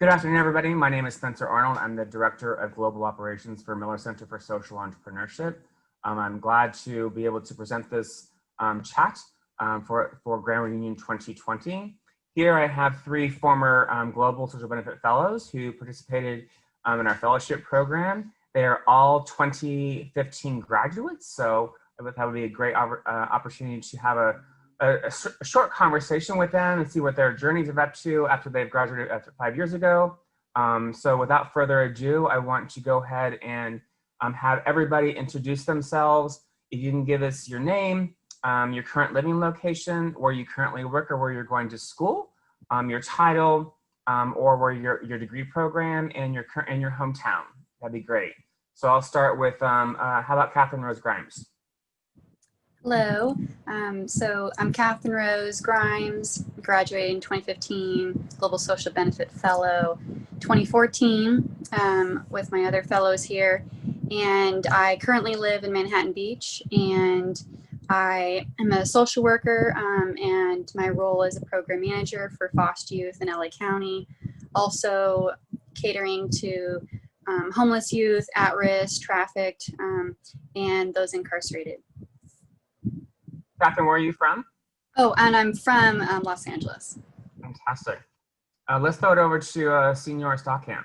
Good afternoon, everybody. My name is Spencer Arnold. I'm the Director of Global Operations for Miller Center for Social Entrepreneurship. I'm glad to be able to present this chat for Grand Reunion 2020. Here I have three former Global Social Benefit Fellows who participated in our fellowship program. They are all 2015 graduates, so I thought that would be a great opportunity to have a short conversation with them and see what their journeys are up to after they've graduated 5 years ago. So without further ado, I want to go ahead and have everybody introduce themselves. If you can give us your name, your current living location, where you currently work or where you're going to school, your title, or where your degree program and your hometown. That'd be great. So I'll start with, how about Catherine Rose Grimes? Hello, so I'm Catherine Rose Grimes, graduated in 2015, Global Social Benefit Fellow, 2014 with my other fellows here, and I currently live in Manhattan Beach, and I am a social worker, and my role is a program manager for foster youth in LA County, also catering to homeless youth, at-risk, trafficked, and those incarcerated. Catherine, where are you from? Oh, and I'm from Los Angeles. Fantastic. Let's throw it over to Senior Stockamp.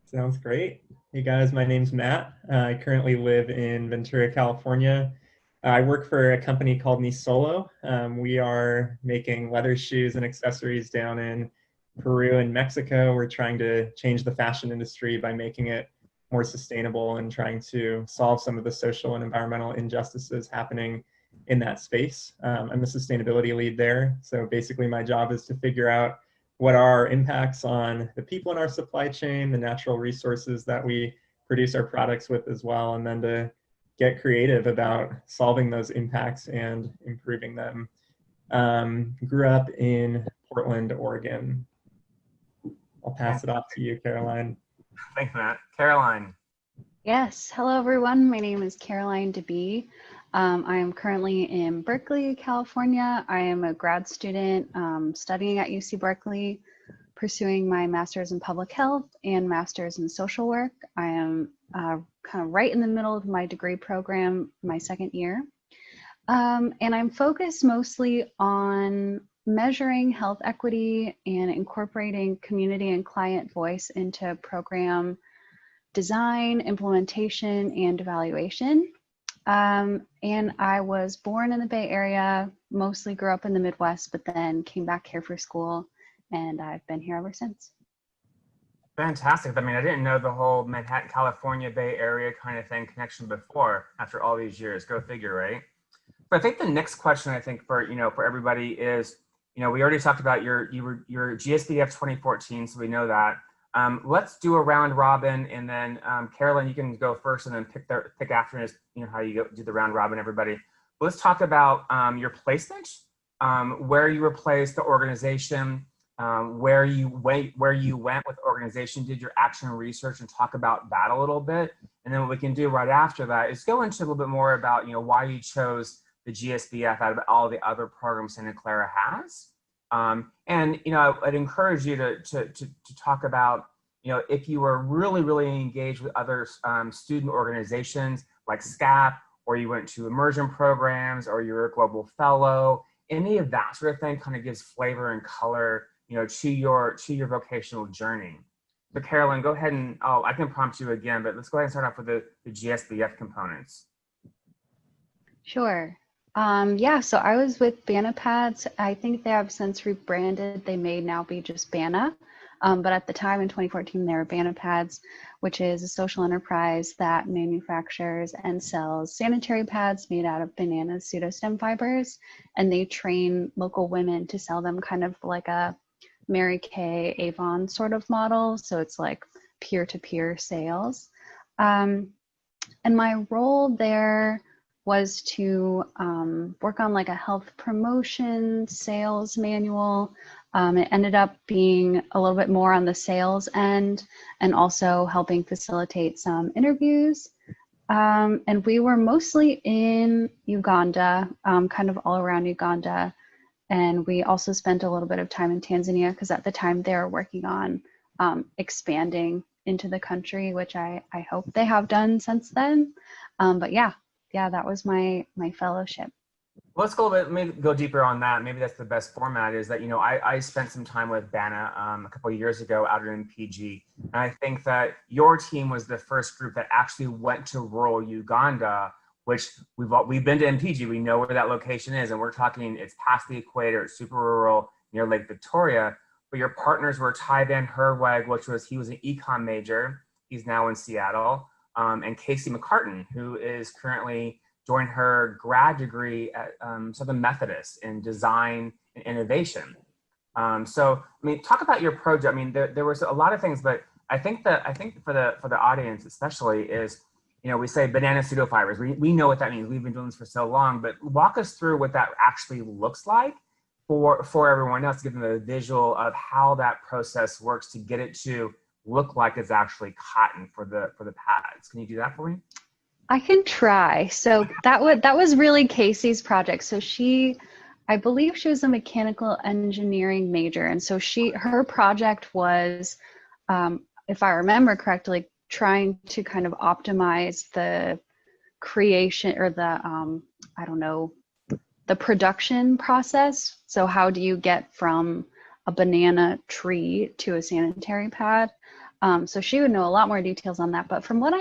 Sounds great. Hey guys, my name's Matt. I currently live in Ventura, California. I work for a company called Nisolo. We are making leather shoes and accessories down in Peru and Mexico. We're trying to change the fashion industry by making it more sustainable and trying to solve some of the social and environmental injustices happening in that space. I'm a sustainability lead there. So basically my job is to figure out what are our impacts on the people in our supply chain, the natural resources that we produce our products with as well, and then to get creative about solving those impacts and improving them. Grew up in Portland, Oregon. I'll pass it off to you, Caroline. Thanks, Matt. Caroline. Yes, hello everyone. My name is Caroline DeBee. I am currently in Berkeley, California. I am a grad student studying at UC Berkeley, pursuing my master's in public health and master's in social work. I am kind of right in the middle of my degree program, my second year. And I'm focused mostly on measuring health equity and incorporating community and client voice into program design, implementation, and evaluation. And I was born in the Bay Area, mostly grew up in the Midwest, but then came back here for school, and I've been here ever since. Fantastic. I mean, I didn't know the whole Manhattan, California, Bay Area kind of thing connection before after all these years. Go figure, right? But I think the next question I think for everybody is, we already talked about your GSBF 2014, so we know that. Let's do a round robin, and then Carolyn, you can go first, and then pick after us. How you do the round robin, everybody. But let's talk about your placement, where you were placed, the organization, where you went with the organization, did your action research, and talk about that a little bit. And then what we can do right after that is go into a little bit more about why you chose the GSBF out of all the other programs Clara has. And I'd encourage you to talk about if you were really engaged with other student organizations like SCAP, or you went to immersion programs, or you're a global fellow, any of that sort of thing kind of gives flavor and color to your vocational journey. So Carolyn, go ahead and I can prompt you again, but let's go ahead and start off with the GSBF components. Sure. Yeah, so I was with Banna Pads. I think they have since rebranded. They may now be just Banna. But at the time in 2014, they were Banna Pads, which is a social enterprise that manufactures and sells sanitary pads made out of bananas pseudostem fibers. And they train local women to sell them kind of like a Mary Kay Avon sort of model. So it's like peer-to-peer sales. And my role there was to work on like a health promotion sales manual. It ended up being a little bit more on the sales end and also helping facilitate some interviews. And we were mostly in Uganda, kind of all around Uganda. And we also spent a little bit of time in Tanzania because at the time they were working on expanding into the country, which I hope they have done since then. But yeah, that was my fellowship. Let's go a bit, maybe go deeper on that. Maybe that's the best format, is that, I spent some time with Banna a couple of years ago out in PG. And I think that your team was the first group that actually went to rural Uganda, which we've been to MPG. We know where that location is. And we're talking, it's past the equator, it's super rural near Lake Victoria. But your partners were Ty Van Herweg, he was an econ major. He's now in Seattle. And Casey McCartan, who is currently doing her grad degree at Southern Methodist in design and innovation. So, talk about your project. There was a lot of things, but I think for the audience especially is, we say banana pseudofibers. We know what that means. We've been doing this for so long, but walk us through what that actually looks like for everyone else, give them a visual of how that process works to get it to look like it's actually cotton for the pads. Can you do that for me? I can try. So that was really Casey's project. So I believe she was a mechanical engineering major. And so her project was, if I remember correctly, trying to kind of optimize the creation or the production process. So how do you get from a banana tree to a sanitary pad? So she would know a lot more details on that. But from what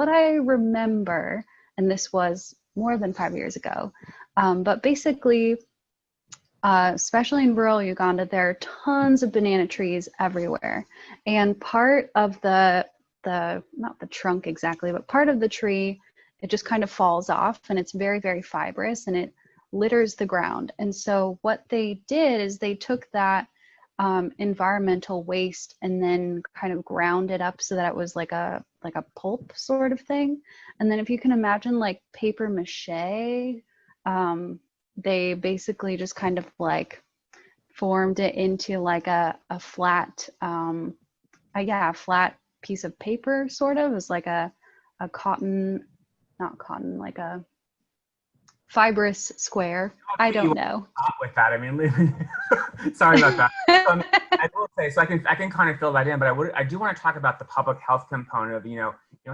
I remember, and this was more than 5 years ago, but basically, especially in rural Uganda, there are tons of banana trees everywhere. And part of not the trunk exactly, but part of the tree, it just kind of falls off, and it's very, very fibrous, and it litters the ground. And so what they did is they took that environmental waste and then kind of ground it up so that it was like a pulp sort of thing. And then if you can imagine like paper mache, they basically just kind of like formed it into like a flat flat piece of paper, sort of. It was like a cotton, not cotton, like a fibrous square. I don't know. With that, sorry about that. I will say, so I can kind of fill that in, but I do want to talk about the public health component of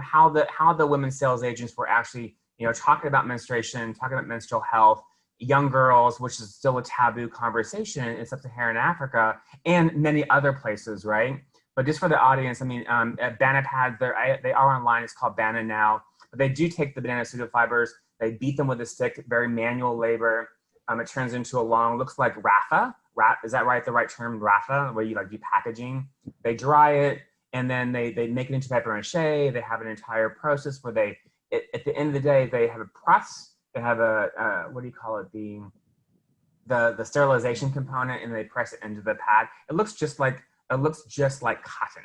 how the women's sales agents were actually talking about menstruation, talking about menstrual health, young girls, which is still a taboo conversation in sub-Saharan Africa and many other places, right? But just for the audience, at Banna Pads, they are online. It's called Banna now. But they do take the banana pseudofibers. They beat them with a stick, very manual labor. It turns into a long, looks like rafa. Is that right? The right term, rafa, where you do packaging. They dry it, and then they make it into paper mache. They have an entire process where at the end of the day, they have a press. They have a what do you call it? The sterilization component, and they press it into the pad. It looks just like cotton.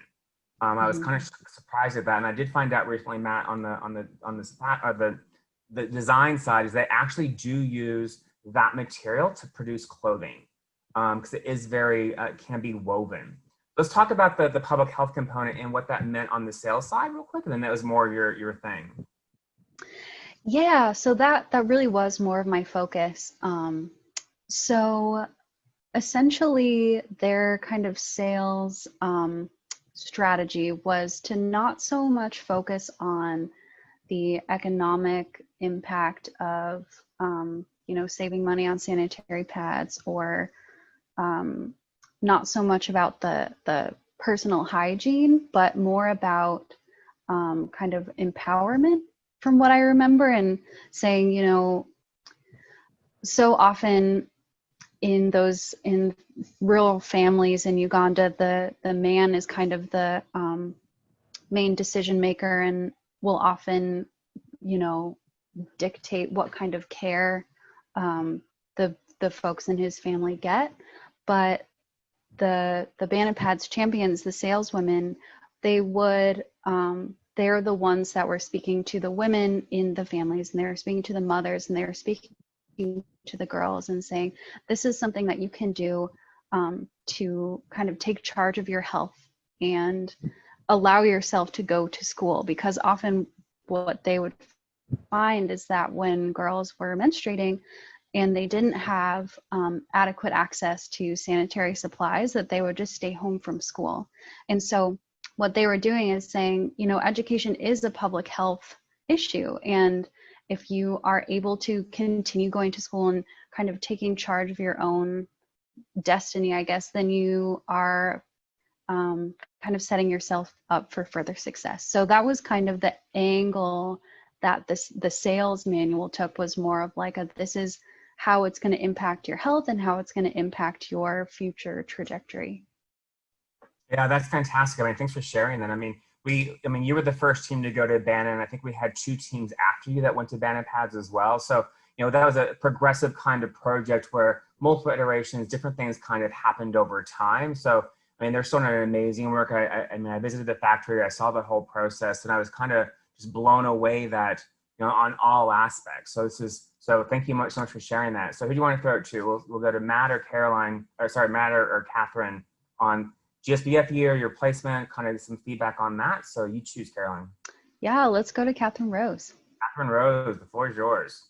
I was kind of surprised at that, and I did find out recently, Matt, on the design side, is they actually do use that material to produce clothing, because it is can be woven. Let's talk about the public health component and what that meant on the sales side real quick, and then that was more your thing. Yeah, so that really was more of my focus. So essentially their kind of sales strategy was to not so much focus on the economic impact of saving money on sanitary pads, or not so much about the personal hygiene, but more about kind of empowerment, from what I remember, and saying, so often in rural families in Uganda, the man is kind of the main decision maker and will often, dictate what kind of care the folks in his family get. But the Banna Pads champions, the saleswomen, they're the ones that were speaking to the women in the families, and they were speaking to the mothers, and they were speaking to the girls and saying, this is something that you can do to kind of take charge of your health and allow yourself to go to school. Because often what they would find is that when girls were menstruating and they didn't have adequate access to sanitary supplies, that they would just stay home from school. And so what they were doing is saying, you know, education is a public health issue. And if you are able to continue going to school and kind of taking charge of your own destiny, I guess, then you are kind of setting yourself up for further success. So that was kind of the angle that the sales manual took, was more of like this is how it's going to impact your health and how it's going to impact your future trajectory. Yeah, that's fantastic. I mean, thanks for sharing that. I mean, you were the first team to go to Banna, and I think we had 2 teams after you that went to Banna Pads as well. So, you know, that was a progressive kind of project where multiple iterations, different things kind of happened over time. So, I mean, they're still doing amazing work. I mean, I visited the factory, I saw the whole process, and I was kind of just blown away that, you know, on all aspects. So thank you so much for sharing that. So who do you want to throw it to? We'll go to Matt or Caroline, or sorry, Matt or Catherine on GSBF year, your placement, kind of some feedback on that. So you choose, Caroline. Yeah, let's go to Catherine Rose. Catherine Rose, the floor is yours.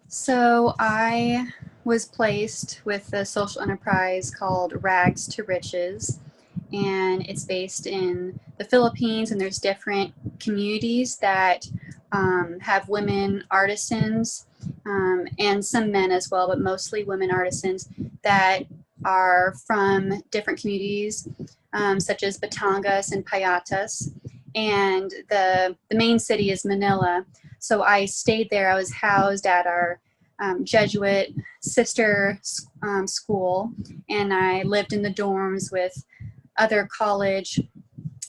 So I was placed with a social enterprise called Rags to Riches, and it's based in the Philippines, and there's different communities that have women artisans and some men as well, but mostly women artisans that are from different communities such as Batangas and Payatas, and the main city is Manila. So I stayed there. I was housed at our Jesuit sister school, and I lived in the dorms with other college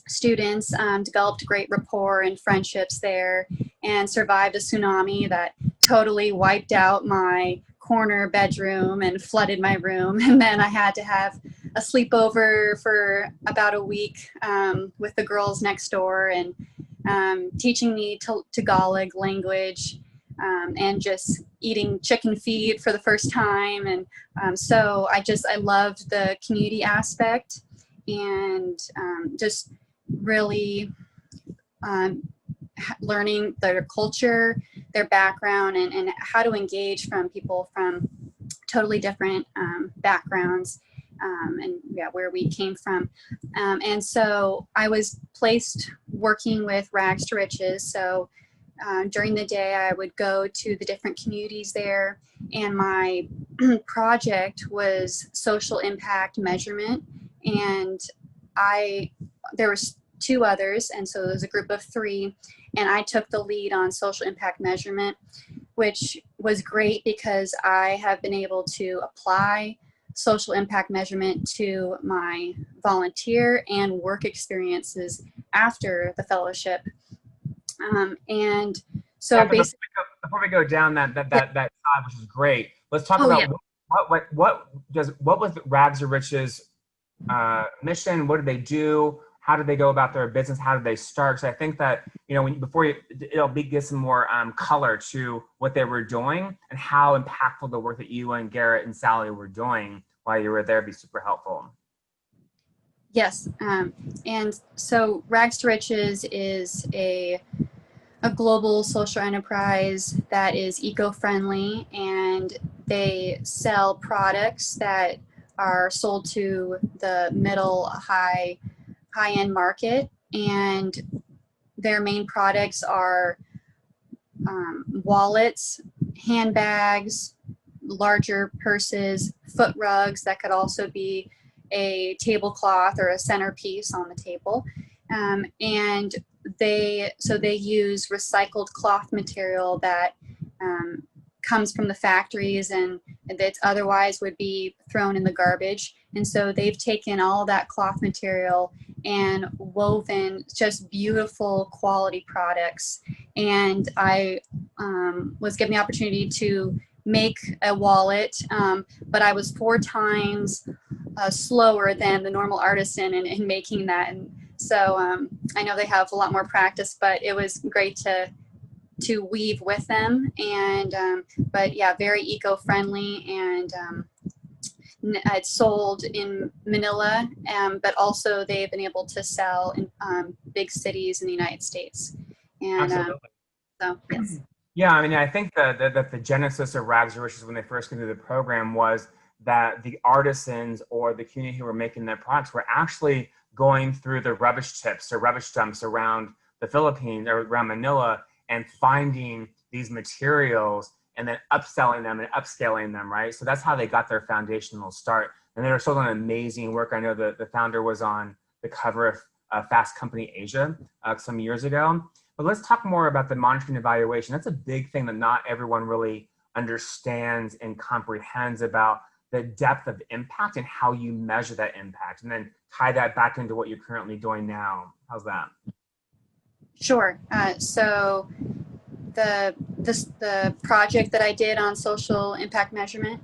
students, developed great rapport and friendships there, and survived a tsunami that totally wiped out my corner bedroom and flooded my room. And then I had to have a sleepover for about a week with the girls next door, and teaching me Tagalog language, and just eating chicken feed for the first time. And so I loved the community aspect, and just really learning their culture, their background, and how to engage from people from totally different backgrounds, and yeah, where we came from. And so I was placed working with Rags to Riches. So during the day, I would go to the different communities there, and my project was social impact measurement. And there was 2 others, and so there was a group of 3, and I took the lead on social impact measurement, which was great because I have been able to apply social impact measurement to my volunteer and work experiences after the fellowship. And so Yeah, basically, before we go down that side, which is great, let's talk about what was Rags to Riches mission? What did they do? How did they go about their business? How did they start? So I think that, you know, it'll give some more color to what they were doing and how impactful the work that you and Garrett and Sally were doing while you were there be super helpful. yes. And so Rags to Riches is a global social enterprise that is eco-friendly, and they sell products that are sold to the middle high-end market, and their main products are wallets, handbags, larger purses, foot rugs that could also be a tablecloth or a centerpiece on the table, and they use recycled cloth material that comes from the factories and that otherwise would be thrown in the garbage. And so they've taken all that cloth material and woven just beautiful quality products. And I was given the opportunity to make a wallet, but I was 4 times slower than the normal artisan in making that. And so I know they have a lot more practice, but it was great to weave with them. And but yeah, very eco-friendly, and it's sold in Manila, but also they've been able to sell in big cities in the United States. And so yes. Yeah, I mean, I think that the genesis of Rags to Riches when they first came through the program was that the artisans or the community who were making their products were actually going through the rubbish tips or rubbish dumps around the Philippines or around Manila and finding these materials and then upselling them and upscaling them, right? So that's how they got their foundational start. And they were still doing amazing work. I know the founder was on the cover of Fast Company Asia some years ago. But let's talk more about the monitoring evaluation. That's a big thing that not everyone really understands and comprehends about the depth of impact and how you measure that impact, and then tie that back into what you're currently doing now. How's that? Sure. So the project that I did on social impact measurement.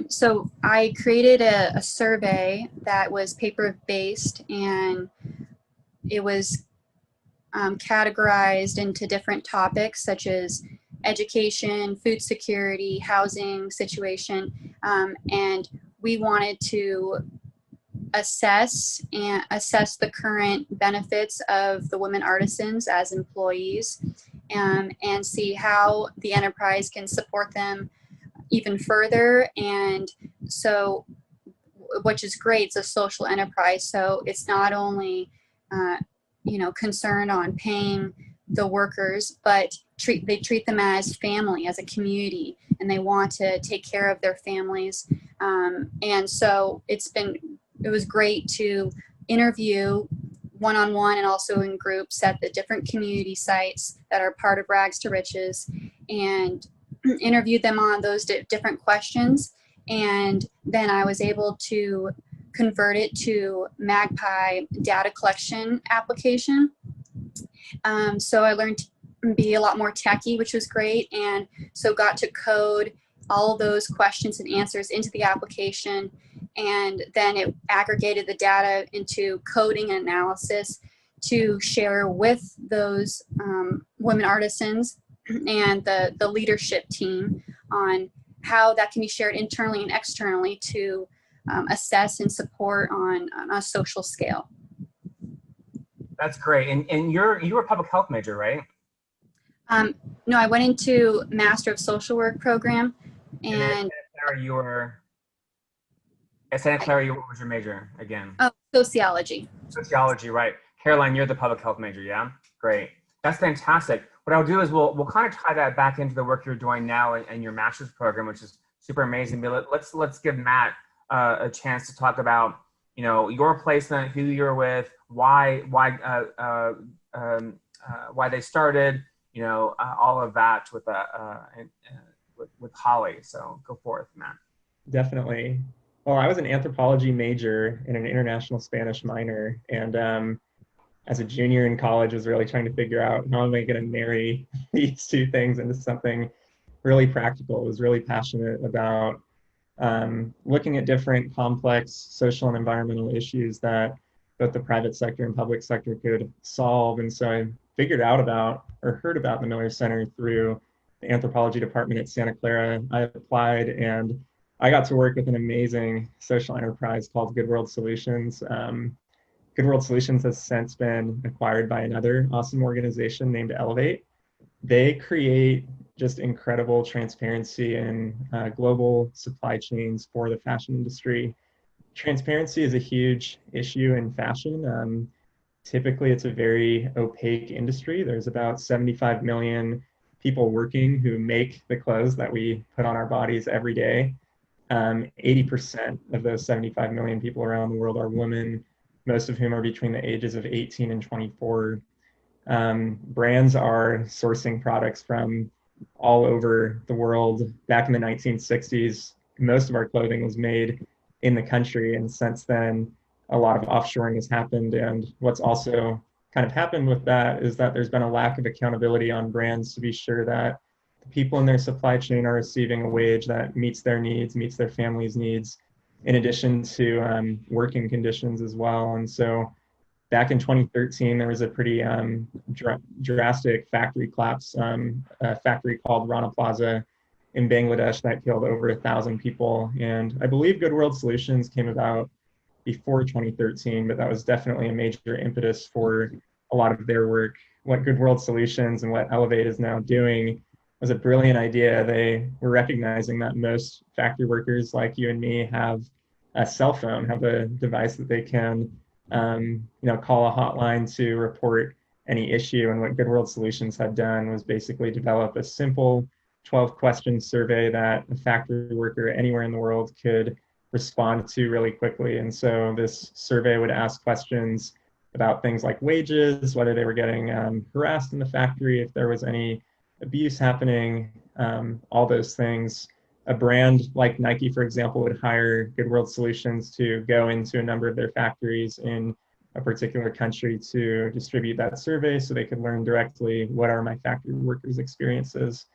So I created a survey that was paper-based, and it was categorized into different topics such as education, food security, housing situation, and we wanted to assess the current benefits of the women artisans as employees, and see how the enterprise can support them even further. And so, which is great, it's a social enterprise, so it's not only concerned on paying the workers, but they treat them as family, as a community, and they want to take care of their families. And so it was great to interview one-on-one and also in groups at the different community sites that are part of Rags to Riches, and interview them on those different questions. And then I was able to convert it to Magpie data collection application. So I learned to be a lot more techie, which was great. And so got to code all of those questions and answers into the application. And then it aggregated the data into coding and analysis to share with those women artisans and the leadership team on how that can be shared internally and externally to assess and support on a social scale. That's great. And you were a public health major, right? No, I went into Master of Social Work program, and at Santa Clara, what was your major again? Oh, sociology. Sociology, right. Caroline, you're the public health major, yeah? Great. That's fantastic. What I'll do is we'll kind of tie that back into the work you're doing now and your master's program, which is super amazing. But let's give Matt a chance to talk about your placement, who you're with, why they started, all of that with Holly. So go forth, Matt. Definitely. Well, I was an anthropology major and an international Spanish minor, and as a junior in college, was really trying to figure out how am I going to marry these two things into something really practical. I was really passionate about looking at different complex social and environmental issues that both the private sector and public sector could solve. And so I figured out about or heard about the Miller Center through the anthropology department at Santa Clara. I applied and I got to work with an amazing social enterprise called Good World Solutions. Good World Solutions has since been acquired by another awesome organization named Elevate. They create just incredible transparency in global supply chains for the fashion industry. Transparency is a huge issue in fashion. Typically, it's a very opaque industry. There's about 75 million people working who make the clothes that we put on our bodies every day. 80% of those 75 million people around the world are women, most of whom are between the ages of 18 and 24. Brands are sourcing products from all over the world. Back in the 1960s, most of our clothing was made in the country, and since then, a lot of offshoring has happened. And what's also kind of happened with that is that there's been a lack of accountability on brands to be sure that the people in their supply chain are receiving a wage that meets their needs, meets their family's needs, in addition to working conditions as well. And so back in 2013, there was a pretty drastic factory collapse, a factory called Rana Plaza in Bangladesh that killed over 1,000 people. And I believe Good World Solutions came about before 2013, but that was definitely a major impetus for a lot of their work. what Good World Solutions and what Elevate is now doing was a brilliant idea. They were recognizing that most factory workers like you and me have a cell phone, have a device that they can, call a hotline to report any issue. And what Good World Solutions had done was basically develop a simple 12-question survey that a factory worker anywhere in the world could respond to really quickly. And so this survey would ask questions about things like wages, whether they were getting harassed in the factory, if there was any abuse happening, all those things. A brand like Nike, for example, would hire Good World Solutions to go into a number of their factories in a particular country to distribute that survey so they could learn directly what are my factory workers' experiences.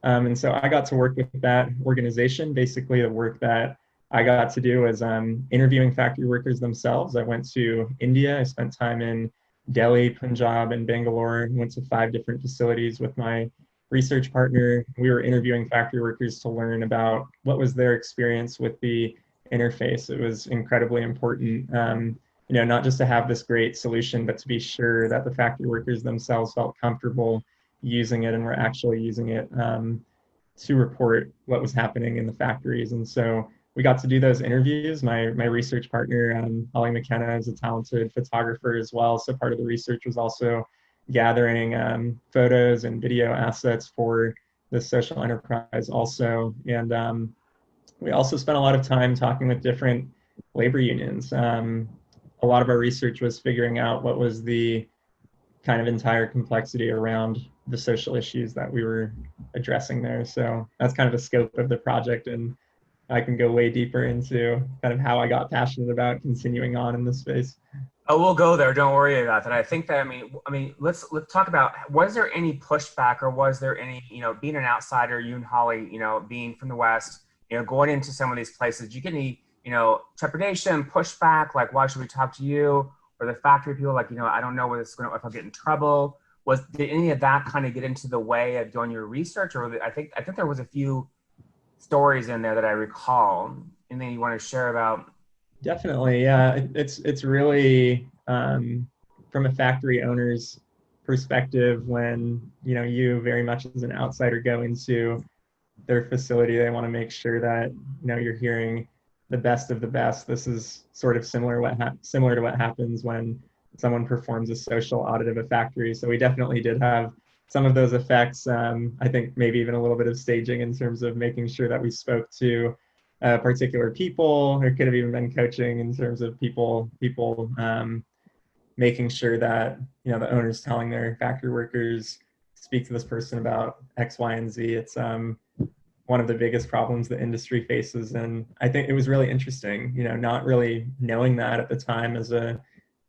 And so I got to work with that organization. Basically, the work that I got to do was interviewing factory workers themselves. I went to India. I spent time in Delhi, Punjab, and Bangalore. Went to 5 different facilities with my research partner. We were interviewing factory workers to learn about what was their experience with the interface. It was incredibly important, not just to have this great solution, but to be sure that the factory workers themselves felt comfortable using it and were actually using it to report what was happening in the factories. And so we got to do those interviews. My research partner, Holly McKenna, is a talented photographer as well. So part of the research was also gathering photos and video assets for the social enterprise also. And we also spent a lot of time talking with different labor unions. A lot of our research was figuring out what was the kind of entire complexity around the social issues that we were addressing there. So that's kind of the scope of the project, and I can go way deeper into kind of how I got passionate about continuing on in this space. Oh, we'll go there. Don't worry about that. I think that, I mean, let's talk about, was there any pushback, or was there any, being an outsider, you and Holly, being from the West, going into some of these places, did you get any, trepidation, pushback, like, why should we talk to you? Or the factory people, like, I don't know if I'll get in trouble. Did any of that kind of get into the way of doing your research? Or I think there was a few stories in there that I recall. Anything you want to share about? Definitely, yeah. It's really from a factory owner's perspective, when you very much as an outsider go into their facility, they want to make sure that you're hearing the best of the best. This is sort of similar to what happens when someone performs a social audit of a factory. So we definitely did have some of those effects. I think maybe even a little bit of staging in terms of making sure that we spoke to particular people. There could have even been coaching in terms of people making sure that the owners telling their factory workers, speak to this person about X, Y, and Z. It's one of the biggest problems the industry faces, and I think it was really interesting, not really knowing that at the time as a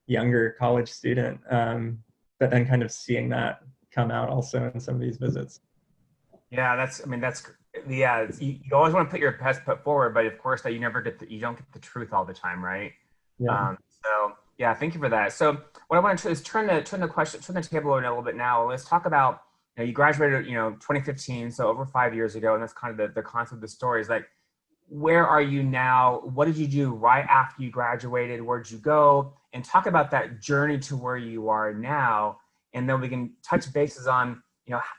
younger college student, but then kind of seeing that come out also in some of these visits. Yeah, you always want to put your best foot forward, but of course that you don't get the truth all the time, right? Yeah. So yeah, thank you for that. So what I want to do is turn the table over a little bit now. Let's talk about, you graduated, 2015, so over 5 years ago, and that's kind of the concept of the story is like, where are you now? What did you do right after you graduated? Where'd you go? And talk about that journey to where you are now, and then we can touch bases on,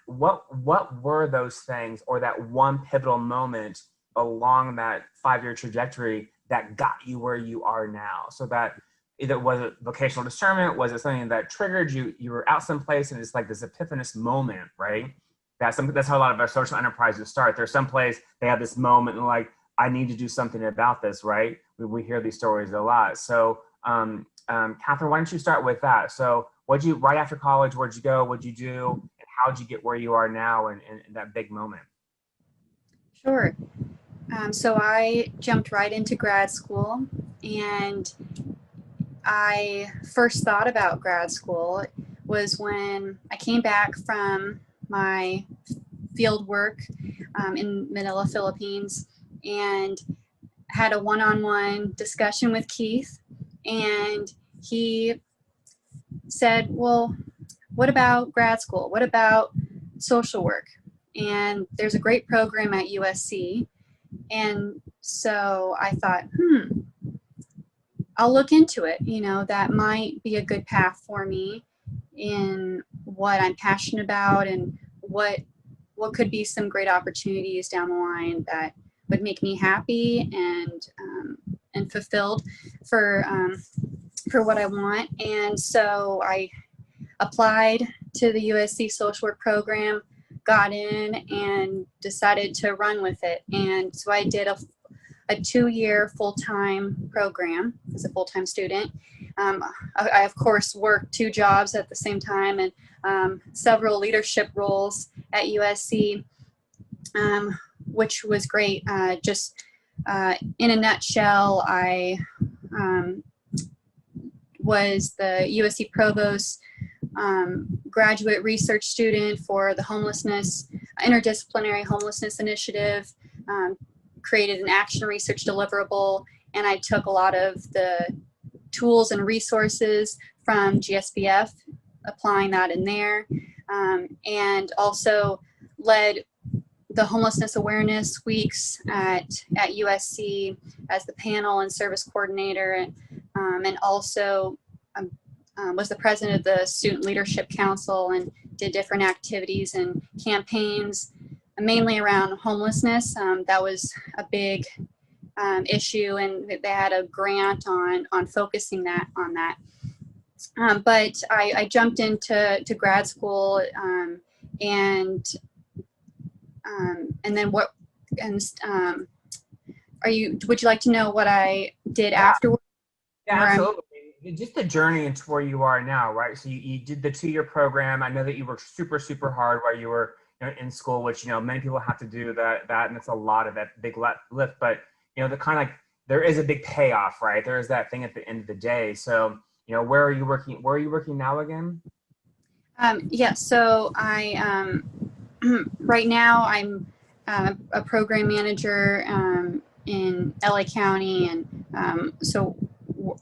what were those things, or that one pivotal moment along that 5-year trajectory that got you where you are now. So that either was it vocational discernment, was it something that triggered you? You were out someplace and it's like this epiphanous moment, right? That's how a lot of our social enterprises start. There's some place they have this moment and like, I need to do something about this, right? We hear these stories a lot. So, Catherine, why don't you start with that? So, right after college, where'd you go? What'd you do? And how'd you get where you are now in that big moment? Sure. So I jumped right into grad school, and I first thought about grad school was when I came back from my field work in Manila, Philippines, and had a one-on-one discussion with Keith, and he said, well, what about grad school? What about social work? And there's a great program at USC. And so I thought, I'll look into it. That might be a good path for me in what I'm passionate about and what could be some great opportunities down the line that would make me happy and fulfilled for what I want. And so I applied to the USC social work program, got in, and decided to run with it. And so I did a 2-year full-time program as a full-time student. I of course worked 2 jobs at the same time and several leadership roles at USC, which was great. Just in a nutshell, I was the USC Provost graduate research student for the interdisciplinary homelessness initiative, created an action research deliverable, and I took a lot of the tools and resources from GSBF, applying that in there, and also led the homelessness awareness weeks at USC as the panel and service coordinator, and also was the president of the Student Leadership Council and did different activities and campaigns, mainly around homelessness. That was a big issue, and they had a grant on focusing on that. But I jumped into grad school, and then would you like to know what I did afterwards? Yeah, absolutely. Just the journey into where you are now, right? So you did the 2-year program. I know that you worked super, super hard while you were in school, which, many people have to do that, and it's a lot of that big lift, but, the kind of like, there is a big payoff, right? There is that thing at the end of the day. So, where are you working now again? Yeah, so I, right now I'm a program manager in LA County, and so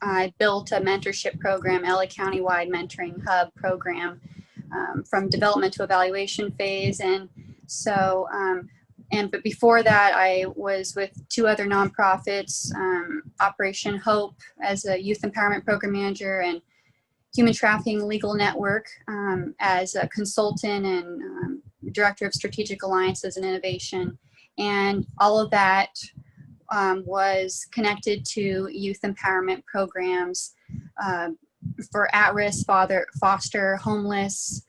I built a mentorship program, LA County-wide mentoring hub program, from development to evaluation phase. And so, but before that, I was with 2 other nonprofits, Operation Hope as a youth empowerment program manager, and Human Trafficking Legal Network as a consultant and director of strategic alliances and innovation. And all of that was connected to youth empowerment programs for at-risk, foster, homeless,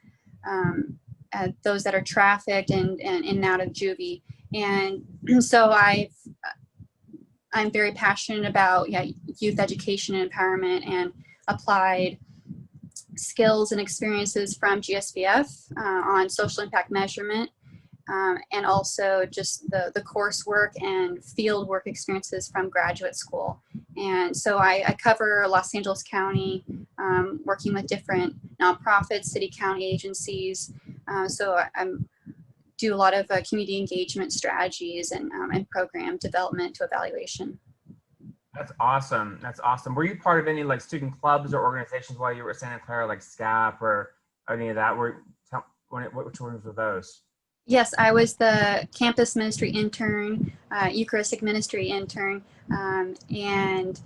those that are trafficked and in and out of juvie. And so I'm very passionate about youth education and empowerment, and applied skills and experiences from GSBF on social impact measurement, and also just the coursework and field work experiences from graduate school. And so I cover Los Angeles County, working with different nonprofits, city, county agencies. So I do a lot of community engagement strategies and program development to evaluation. That's awesome. That's awesome. Were you part of any like student clubs or organizations while you were at Santa Clara, like SCAP or any of that? Which ones were those? Yes, I was the campus ministry intern, Eucharistic ministry intern, and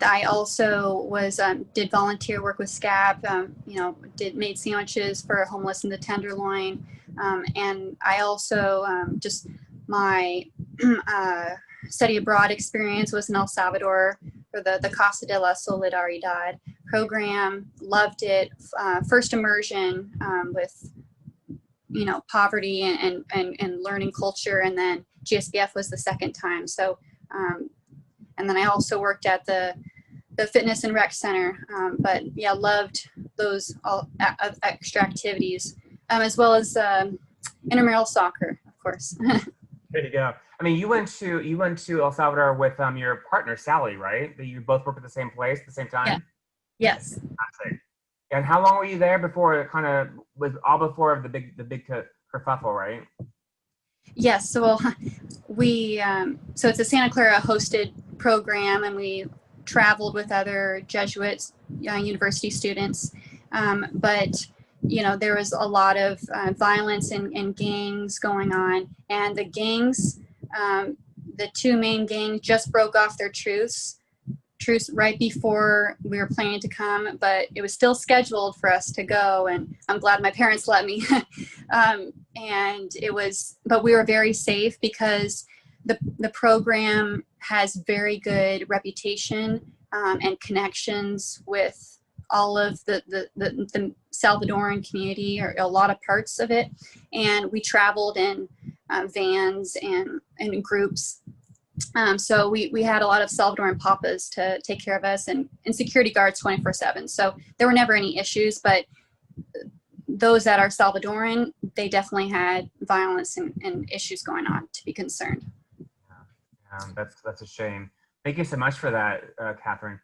I also was did volunteer work with SCAP. Made sandwiches for homeless in the Tenderloin, and I also just my study abroad experience was in El Salvador for the Casa de la Solidaridad program. Loved it. First immersion with poverty and learning culture, and then GSBF was the second time. So and then I also worked at the fitness and rec center, but yeah, loved those all extra activities, as well as intramural soccer, of course. There you go. I mean, you went to El Salvador with your partner Sally, right? That you both worked at the same place at the same time. Yeah. Yes. Fantastic. And how long were you there before it kind of was all before the big kerfuffle, right? Yes. So we so it's a Santa Clara hosted program, and we traveled with other Jesuit university students, but there was a lot of violence and gangs going on, and the gangs, the 2 main gangs just broke off their truce truce right before we were planning to come, but it was still scheduled for us to go, and I'm glad my parents let me. And it was, but we were very safe because the program has very good reputation and connections with all of the Salvadoran community, or a lot of parts of it. And we traveled in vans and in groups. So we had a lot of Salvadoran papas to take care of us, and security guards 24/7. So there were never any issues, but those that are Salvadoran, they definitely had violence and issues going on to be concerned. That's a shame. Thank you so much for that, Catherine.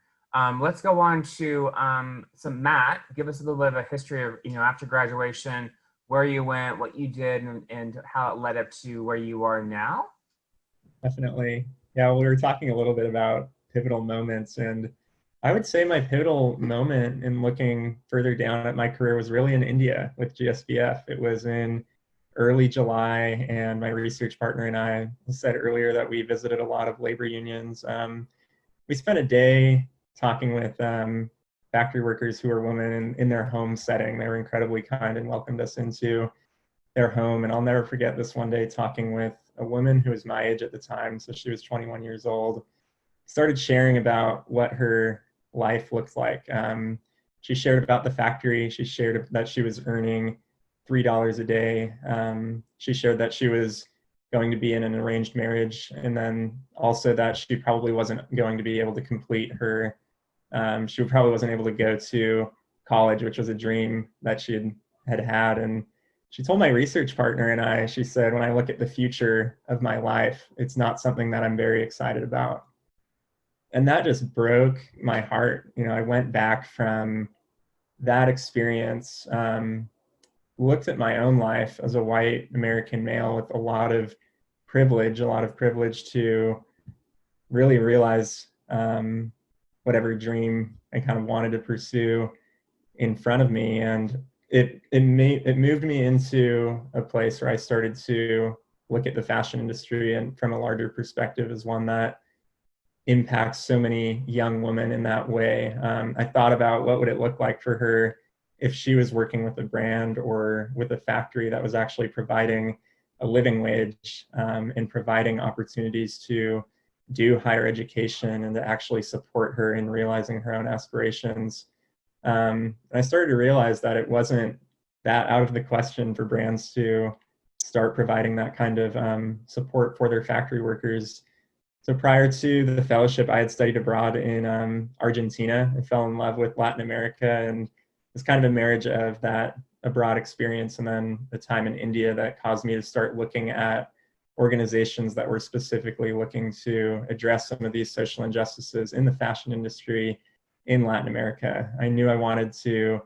Let's go on to some Matt. Give us a little bit of a history of, after graduation, where you went, what you did, and how it led up to where you are now. Definitely. Yeah, we were talking a little bit about pivotal moments, and I would say my pivotal moment in looking further down at my career was really in India with GSBF. It was in early July, and my research partner and I said earlier that we visited a lot of labor unions. We spent a day talking with factory workers who were women in their home setting. They were incredibly kind and welcomed us into their home. And I'll never forget this one day talking with a woman who was my age at the time. So she was 21 years old, started sharing about what her life looked like. She shared about the factory. She shared that she was earning $3 a day. She shared that she was going to be in an arranged marriage, and then also that she probably wasn't going to be able to complete her, she probably wasn't able to go to college, which was a dream that she had. And she told my research partner and I, she said, when I look at the future of my life, it's not something that I'm very excited about. And that just broke my heart. I went back from that experience, looked at my own life as a white American male with a lot of privilege to really realize whatever dream I kind of wanted to pursue in front of me. And it moved me into a place where I started to look at the fashion industry and from a larger perspective as one that impacts so many young women in that way. I thought about what would it look like for her if she was working with a brand or with a factory that was actually providing a living wage and providing opportunities to do higher education and to actually support her in realizing her own aspirations. And I started to realize that it wasn't that out of the question for brands to start providing that kind of support for their factory workers. So prior to the fellowship, I had studied abroad in Argentina. I fell in love with Latin America, and it's kind of a marriage of that abroad experience and then the time in India that caused me to start looking at organizations that were specifically looking to address some of these social injustices in the fashion industry in Latin America. I knew I wanted to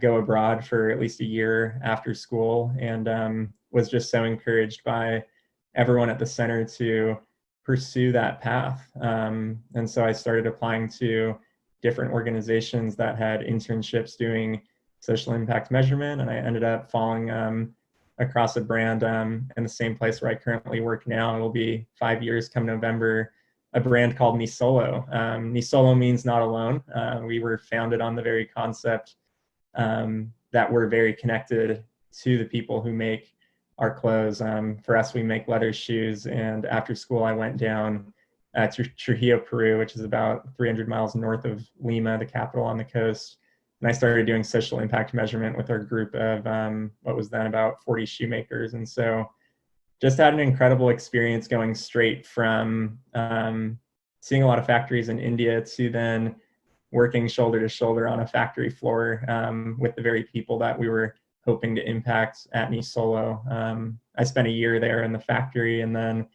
go abroad for at least a year after school, and was just so encouraged by everyone at the center to pursue that path. And so I started applying to different organizations that had internships doing social impact measurement, and I ended up falling across a brand in the same place where I currently work now. It'll be 5 years come November, a brand called Ni Solo. Ni Solo means not alone. We were founded on the very concept that we're very connected to the people who make our clothes. For us, we make leather shoes, and after school I went down to Trujillo, Peru, which is about 300 miles north of Lima, the capital on the coast. And I started doing social impact measurement with our group of what was then about 40 shoemakers. And so just had an incredible experience going straight from seeing a lot of factories in India to then working shoulder to shoulder on a factory floor with the very people that we were hoping to impact at Ni Solo. I spent a year there in the factory, and then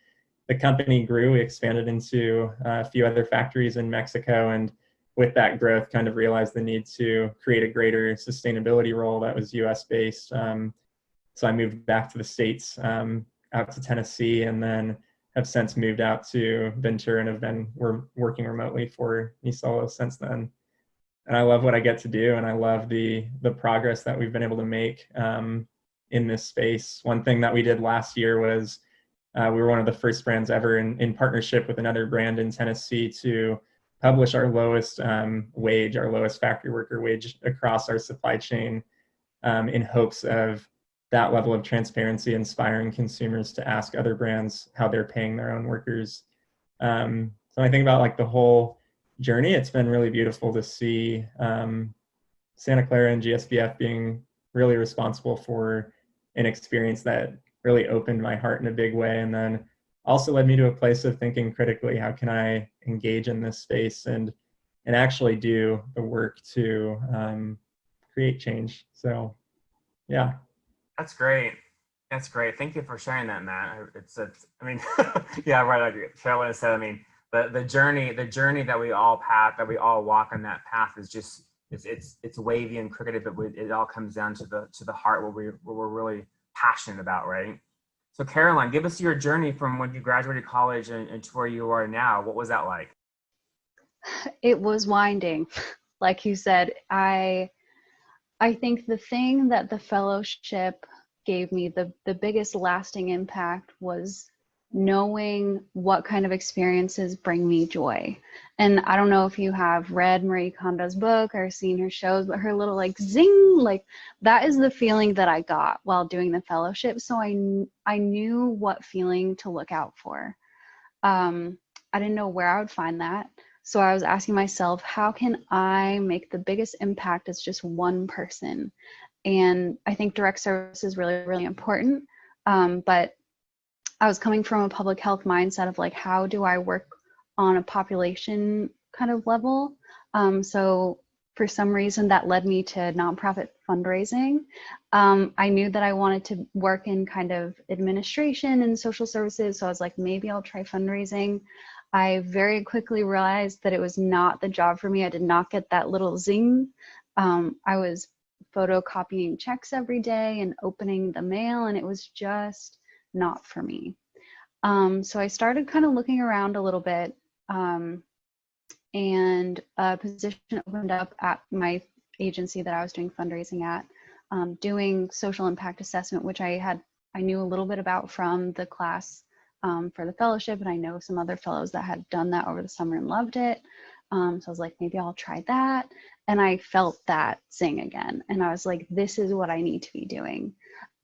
the company grew. We expanded into a few other factories in Mexico, and with that growth kind of realized the need to create a greater sustainability role that was US based. So I moved back to the States, out to Tennessee, and then have since moved out to Ventura and we're working remotely for Ni Solo since then. And I love what I get to do, and I love the progress that we've been able to make in this space. One thing that we did last year was we were one of the first brands ever in partnership with another brand in Tennessee to publish our lowest wage, our lowest factory worker wage across our supply chain in hopes of that level of transparency, inspiring consumers to ask other brands how they're paying their own workers. So I think about like the whole journey. It's been really beautiful to see Santa Clara and GSBF being really responsible for an experience that really opened my heart in a big way, and then also led me to a place of thinking critically, how can I engage in this space and actually do the work to create change. So yeah. That's great. That's great. Thank you for sharing that, Matt. It's I mean, yeah, right. Like Carolyn said, I mean, the journey that we all walk on that path is just, it's wavy and crooked, but it all comes down to the heart where we're really passionate about, right? So Caroline, give us your journey from when you graduated college and to where you are now. What was that like? It was winding. Like you said, I think the thing that the fellowship gave me the biggest lasting impact was knowing what kind of experiences bring me joy. And I don't know if you have read Marie Kondo's book or seen her shows, but her little like zing, like that is the feeling that I got while doing the fellowship. So I knew what feeling to look out for. I didn't know where I would find that. So I was asking myself, how can I make the biggest impact as just one person? And I think direct service is really, really important. But I was coming from a public health mindset of like, how do I work on a population kind of level? So for some reason that led me to nonprofit fundraising. I knew that I wanted to work in kind of administration and social services. So I was like, maybe I'll try fundraising. I very quickly realized that it was not the job for me. I did not get that little zing. I was photocopying checks every day and opening the mail, and it was just not for me. So I started kind of looking around a little bit, and a position opened up at my agency that I was doing fundraising at, doing social impact assessment, which I knew a little bit about from the class for the fellowship, and I know some other fellows that had done that over the summer and loved it. So I was like, maybe I'll try that. And I felt that zing again. And I was like, this is what I need to be doing.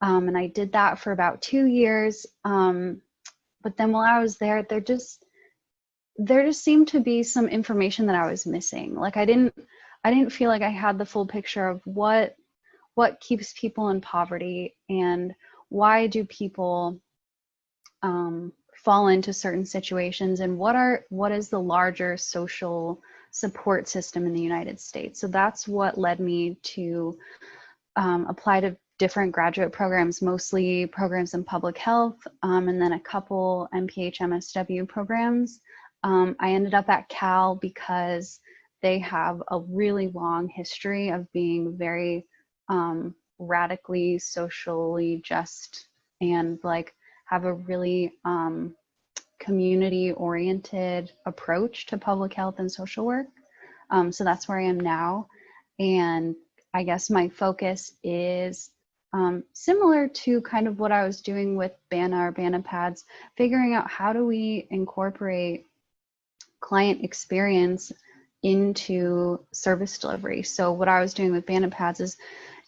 And I did that for about 2 years. But then while I was there, there just seemed to be some information that I was missing. Like I didn't feel like I had the full picture of what keeps people in poverty and why do people fall into certain situations, and what is the larger social support system in the United States. So that's what led me to apply to different graduate programs, mostly programs in public health, and then a couple MPH MSW programs. I ended up at Cal because they have a really long history of being very radically socially just, and like have a really community-oriented approach to public health and social work. So that's where I am now. And I guess my focus is similar to kind of what I was doing with Banna or Banna Pads, figuring out how do we incorporate client experience into service delivery. So what I was doing with Banna Pads is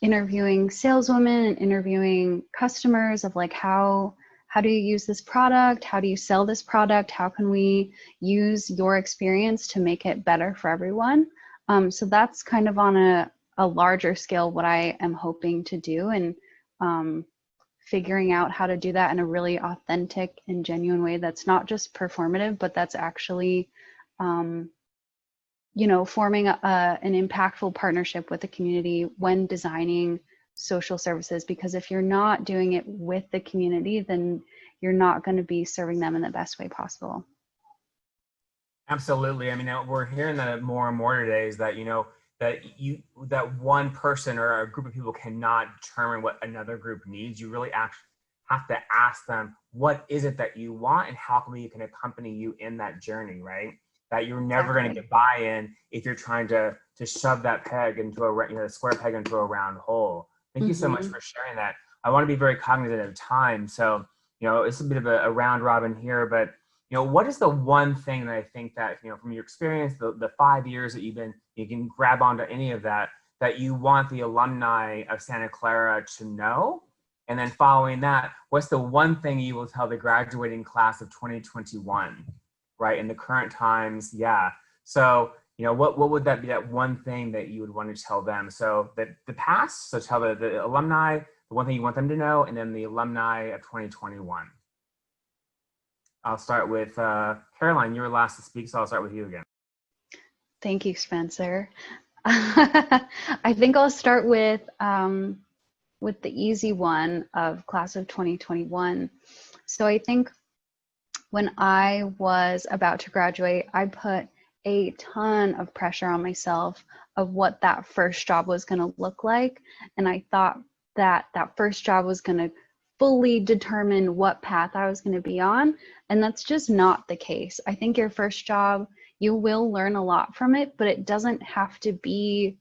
interviewing saleswomen and interviewing customers of like, how do you use this product? How do you sell this product? How can we use your experience to make it better for everyone? So that's kind of on a larger scale what I am hoping to do, and figuring out how to do that in a really authentic and genuine way that's not just performative, but that's actually forming an impactful partnership with the community when designing social services, because if you're not doing it with the community, then you're not going to be serving them in the best way possible. Absolutely. I mean, we're hearing that more and more today is that, that one person or a group of people cannot determine what another group needs. You really have to ask them, what is it that you want and how can we can accompany you in that journey, right? That you're never going to get buy-in if you're trying to shove that peg into a square peg into a round hole. Thank you so much for sharing that. I want to be very cognizant of time. So, it's a bit of a round robin here, but, what is the one thing that I think that, from your experience, the 5 years that you can grab onto any of that, that you want the alumni of Santa Clara to know? And then following that, what's the one thing you will tell the graduating class of 2021, right? In the current times, yeah. So, what would that be, that one thing that you would want to tell them? So that the past, so tell the alumni, the one thing you want them to know, and then the alumni of 2021. I'll start with Caroline. You were last to speak, so I'll start with you again. Thank you, Spencer. I think I'll start with the easy one of class of 2021. So I think when I was about to graduate, I put a ton of pressure on myself of what that first job was going to look like. And I thought that that first job was going to fully determine what path I was going to be on. And that's just not the case. I think your first job, you will learn a lot from it, but it doesn't have to be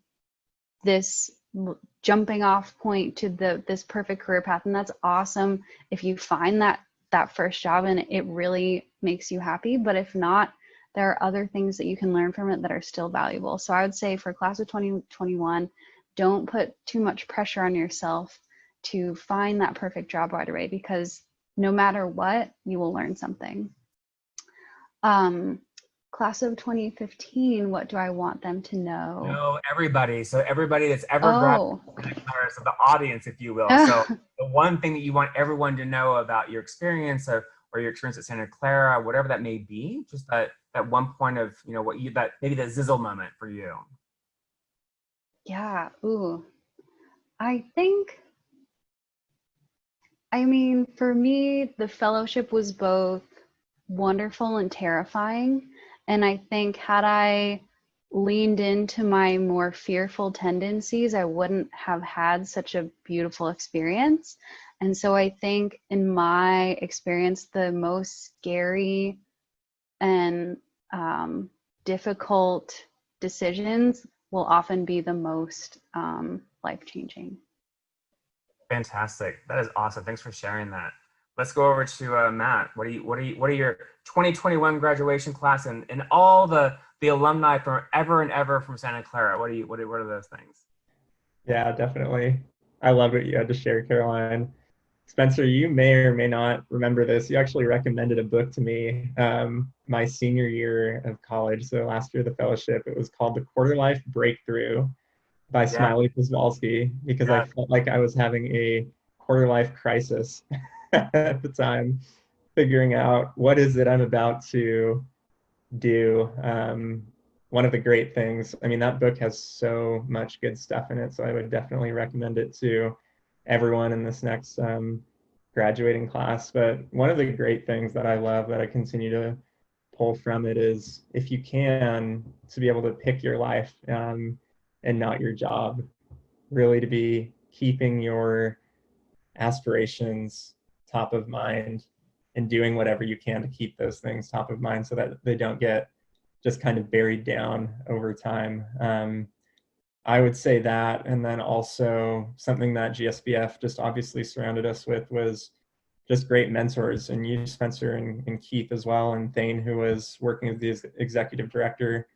this jumping off point to this perfect career path. And that's awesome if you find that first job and it really makes you happy. But if not, there are other things that you can learn from it that are still valuable. So I would say for class of 2021, don't put too much pressure on yourself to find that perfect job right away, because no matter what, you will learn something. Class of 2015, what do I want them to know? No, everybody. So everybody that's ever Oh. graduated, so the audience, if you will. So the one thing that you want everyone to know about your experience or your experience at Santa Clara, whatever that may be, just that one point of, what you, that maybe the zizzle moment for you. Yeah. Ooh. For me, the fellowship was both wonderful and terrifying. And I think had I leaned into my more fearful tendencies, I wouldn't have had such a beautiful experience. And so I think in my experience, the most scary and difficult decisions will often be the most life-changing. Fantastic. That is awesome. Thanks for sharing that. Let's go over to Matt. What are your 2021 graduation class and all the alumni from ever and ever from Santa Clara? What are those things? Yeah, definitely. I love what you had to share, Caroline. Spencer, you may or may not remember this. You actually recommended a book to me my senior year of college, so last year of the fellowship. It was called The Quarter Life Breakthrough by Smiley Pozwalski, because I felt like I was having a quarter life crisis at the time, figuring out what is it I'm about to do. One of the great things, that book has so much good stuff in it, so I would definitely recommend it to everyone in this next graduating class. But one of the great things that I love that I continue to pull from it is, if you can, to be able to pick your life and not your job, really to be keeping your aspirations top of mind and doing whatever you can to keep those things top of mind so that they don't get just kind of buried down over time. I would say that, and then also something that GSBF just obviously surrounded us with was just great mentors, and you, Spencer, and Keith as well, and Thane, who was working as the executive director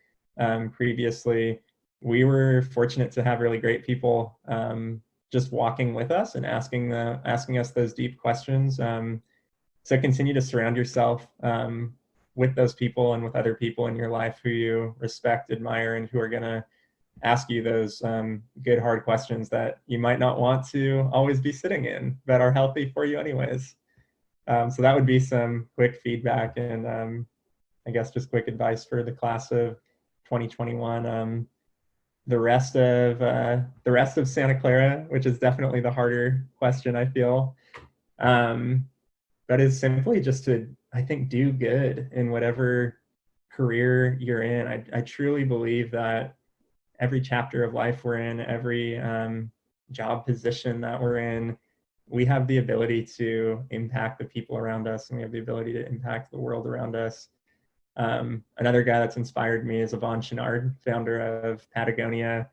previously. We were fortunate to have really great people just walking with us and asking us those deep questions. So continue to surround yourself with those people and with other people in your life who you respect, admire, and who are going to ask you those good, hard questions that you might not want to always be sitting in, but are healthy for you anyways. So that would be some quick feedback, and I guess just quick advice for the class of 2021. The rest of Santa Clara, which is definitely the harder question, I feel, but is simply just to, I think, do good in whatever career you're in. I truly believe that every chapter of life we're in, every job position that we're in, we have the ability to impact the people around us, and we have the ability to impact the world around us. Another guy that's inspired me is Yvon Chouinard, founder of Patagonia,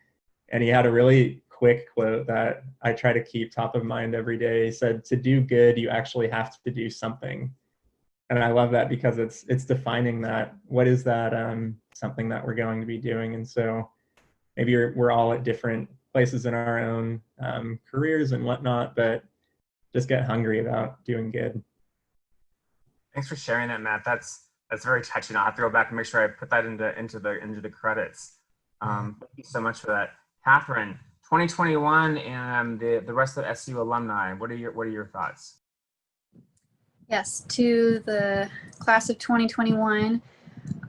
and he had a really quick quote that I try to keep top of mind every day. He said, "To do good, you actually have to do something." I love that because it's defining that, what is that something that we're going to be doing. And so maybe we're all at different places in our own careers and whatnot, but just get hungry about doing good. Thanks for sharing that, Matt. That's very touching. I'll have to go back and make sure I put that into the credits. Thank you so much for that, Catherine. 2021 and the rest of the SCU alumni. What are your thoughts? Yes, to the class of 2021,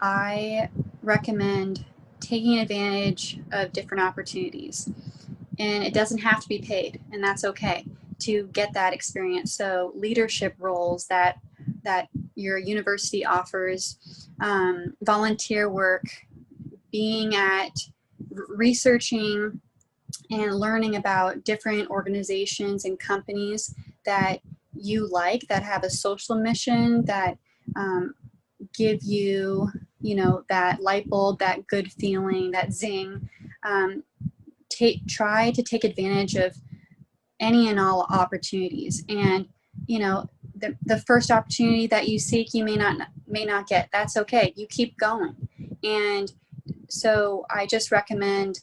I recommend taking advantage of different opportunities. And it doesn't have to be paid, and that's okay, to get that experience. So leadership roles that your university offers, volunteer work, being at researching and learning about different organizations and companies that you like, that have a social mission, that give you, that light bulb, that good feeling, that zing. Try to take advantage of any and all opportunities. And, the first opportunity that you seek, you may not get. That's okay. You keep going. And so I just recommend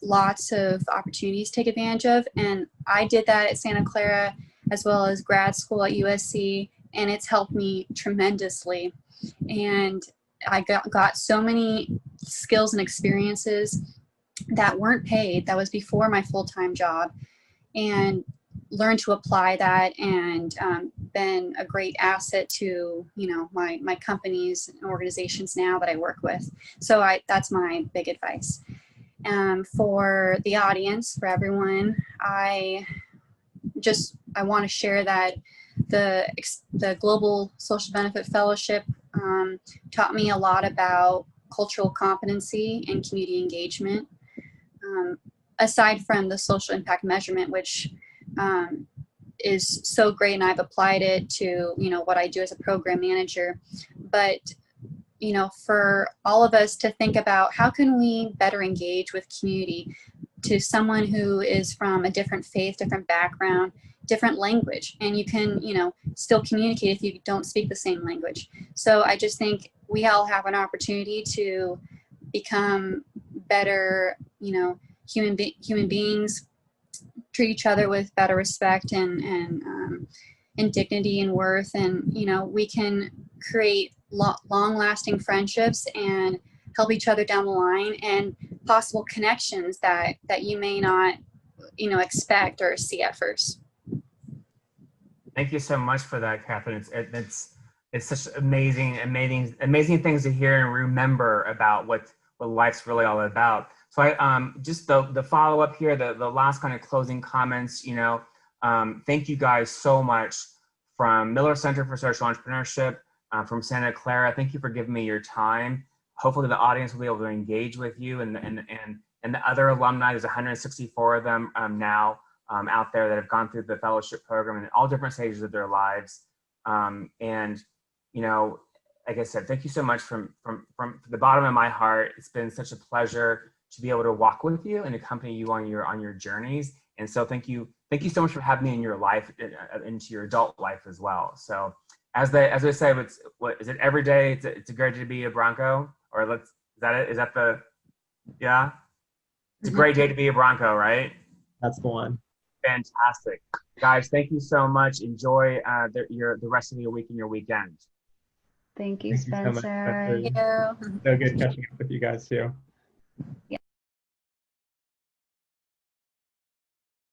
lots of opportunities to take advantage of. And I did that at Santa Clara as well as grad school at USC, and it's helped me tremendously. And I got so many skills and experiences that weren't paid, that was before my full-time job, and learned to apply that, and been a great asset to my companies and organizations now that I work with. So that's my big advice. For the audience, for everyone, I want to share that the Global Social Benefit Fellowship taught me a lot about cultural competency and community engagement. Aside from the social impact measurement, which is so great, and I've applied it to what I do as a program manager, but for all of us to think about how can we better engage with community, to someone who is from a different faith, different background, different language, and you can still communicate if you don't speak the same language. So I just think we all have an opportunity to become better human beings, treat each other with better respect and dignity and worth, and we can create long-lasting friendships and help each other down the line, and possible connections that you may not expect or see at first. Thank you so much for that, Catherine. It's such amazing things to hear and remember about what life's really all about. So I just the follow up here, the last kind of closing comments. Thank you guys so much from Miller Center for Social Entrepreneurship, from Santa Clara. Thank you for giving me your time. Hopefully the audience will be able to engage with you and the other alumni. There's 164 of them now out there that have gone through the fellowship program in all different stages of their lives. Like I said, thank you so much from the bottom of my heart. It's been such a pleasure to be able to walk with you and accompany you on your journeys. And so thank you so much for having me in your life, into your adult life as well. So as they say, what is it every day? It's a great day to be a Bronco, or is that it? Is that yeah? It's a great day to be a Bronco, right? That's the one. Fantastic, guys. Thank you so much. Enjoy the rest of your week and your weekend. Thank you, Spencer. So good catching up with you guys too. Yeah.